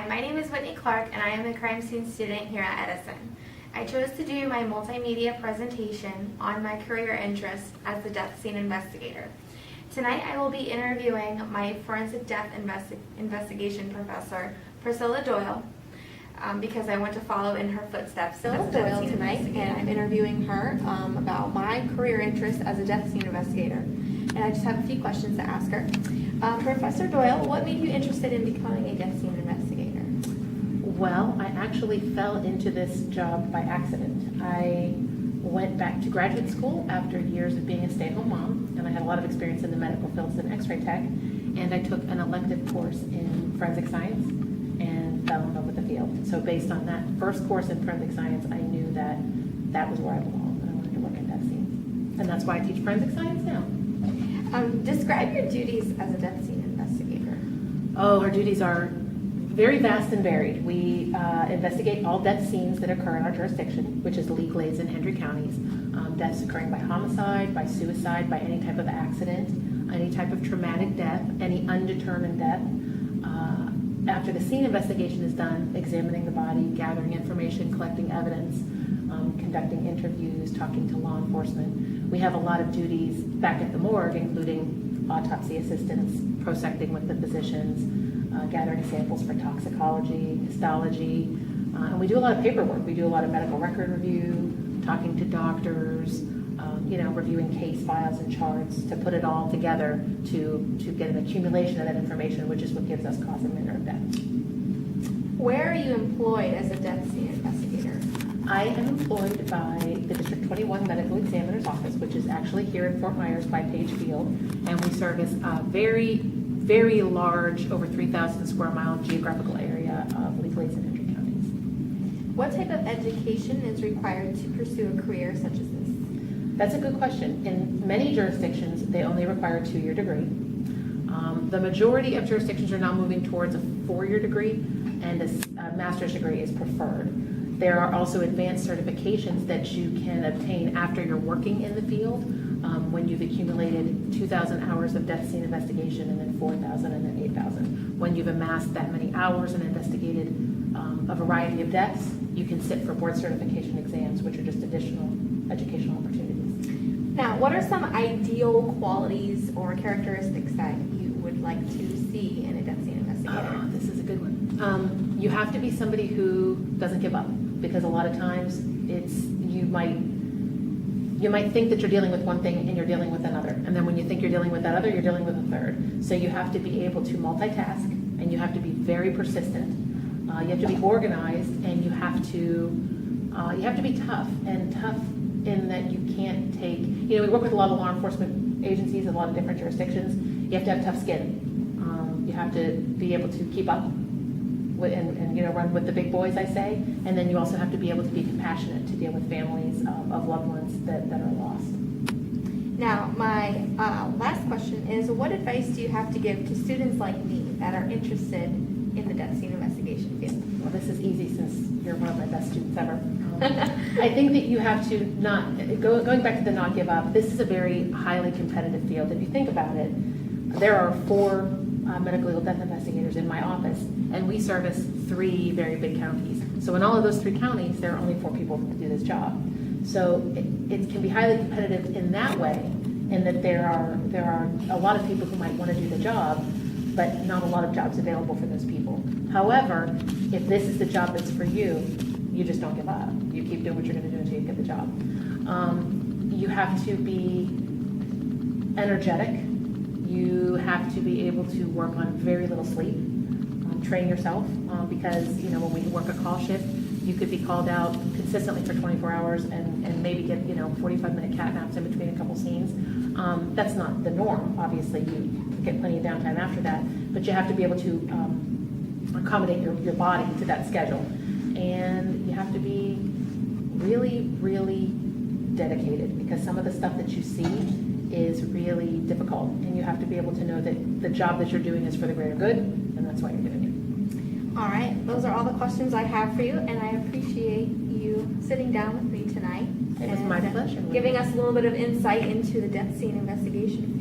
Hi, my name is Whitney Clark and I am a crime scene student here at Edison. I chose to do my multimedia presentation on my career interest as the death scene investigator. Tonight I will be interviewing my forensic death investigation professor, Pricilla Doyle, because I want to follow in her footsteps. Pricilla Doyle tonight, and I'm interviewing her about my career interest as a death scene investigator. And I just have a few questions to ask her. Professor Doyle, what made you interested in becoming a death scene investigator? Well, I actually fell into this job by accident. I went back to graduate school after years of being a stay-at-home mom, and I had a lot of experience in the medical field as an x-ray tech, and I took an elective course in forensic science and fell in love with the field. So based on that first course in forensic science, I knew that that was where I belonged, and I wanted to work in death scenes. And that's why I teach forensic science now. Describe your duties as a death scene investigator. Oh, our duties are very vast and varied. We investigate all death scenes that occur in our jurisdiction, which is Lee, Glades, and Hendry counties. Deaths occurring by homicide, by suicide, by any type of accident, any type of traumatic death, any undetermined death. After the scene investigation is done, examining the body, gathering information, collecting evidence, conducting interviews, talking to law enforcement. We have a lot of duties back at the morgue, including autopsy assistance, prosecting with the physicians, gathering samples for toxicology, histology, and we do a lot of paperwork. We do a lot of medical record review, talking to doctors, reviewing case files and charts to put it all together to get an accumulation of that information, which is what gives us cause and manner of death. Where are you employed as a death scene investigator? I am employed by the District 21 Medical Examiner's Office, which is actually here in Fort Myers by Page Field, and we service a very, very large, over 3,000 square mile geographical area of Lee, Glades, and Hendry counties. What type of education is required to pursue a career such as this? That's a good question. In many jurisdictions, they only require a 2-year degree. The majority of jurisdictions are now moving towards a 4-year degree, and a master's degree is preferred. There are also advanced certifications that you can obtain after you're working in the field, when you've accumulated 2,000 hours of death scene investigation, and then 4,000, and then 8,000. When you've amassed that many hours and investigated a variety of deaths, you can sit for board certification exams, which are just additional educational opportunities. Now, what are some ideal qualities or characteristics that you would like to see in a death scene investigator? This is a good one. You have to be somebody who doesn't give up, because a lot of times you might think that you're dealing with one thing and you're dealing with another, and then when you think you're dealing with that other, you're dealing with a third. So you have to be able to multitask, and you have to be very persistent. You have to be organized, and you have to be tough, and tough in that you can't take. We work with a lot of law enforcement agencies, a lot of different jurisdictions. You have to have tough skin. You have to be able to keep up and run with the big boys, I say. And then you also have to be able to be compassionate to deal with families of loved ones that are lost. Now, my last question is, what advice do you have to give to students like me that are interested in the death scene investigation field? Well, this is easy since you're one of my best students ever. I think that you have to going back to the not give up, this is a very highly competitive field. If you think about it, there are 4 medical legal death investigators in my office, and we service 3 very big counties. So in all of those 3 counties, there are only 4 people who do this job. So it can be highly competitive in that way, in that there are a lot of people who might want to do the job, but not a lot of jobs available for those people. However, if this is the job that's for you, you just don't give up. You keep doing what you're going to do until you get the job. You have to be energetic. You have to be able to work on very little sleep. Train yourself, because when we work a call shift, you could be called out consistently for 24 hours and maybe get 45-minute cat naps in between a couple scenes. That's not the norm. Obviously, you get plenty of downtime after that, but you have to be able to accommodate your body to that schedule, and you have to be really, really dedicated, because some of the stuff that you see is really difficult, and you have to be able to know that the job that you're doing is for the greater good, and that's why you're doing it. All right, those are all the questions I have for you, and I appreciate you sitting down with me tonight. It was my pleasure. Giving us a little bit of insight into the death scene investigation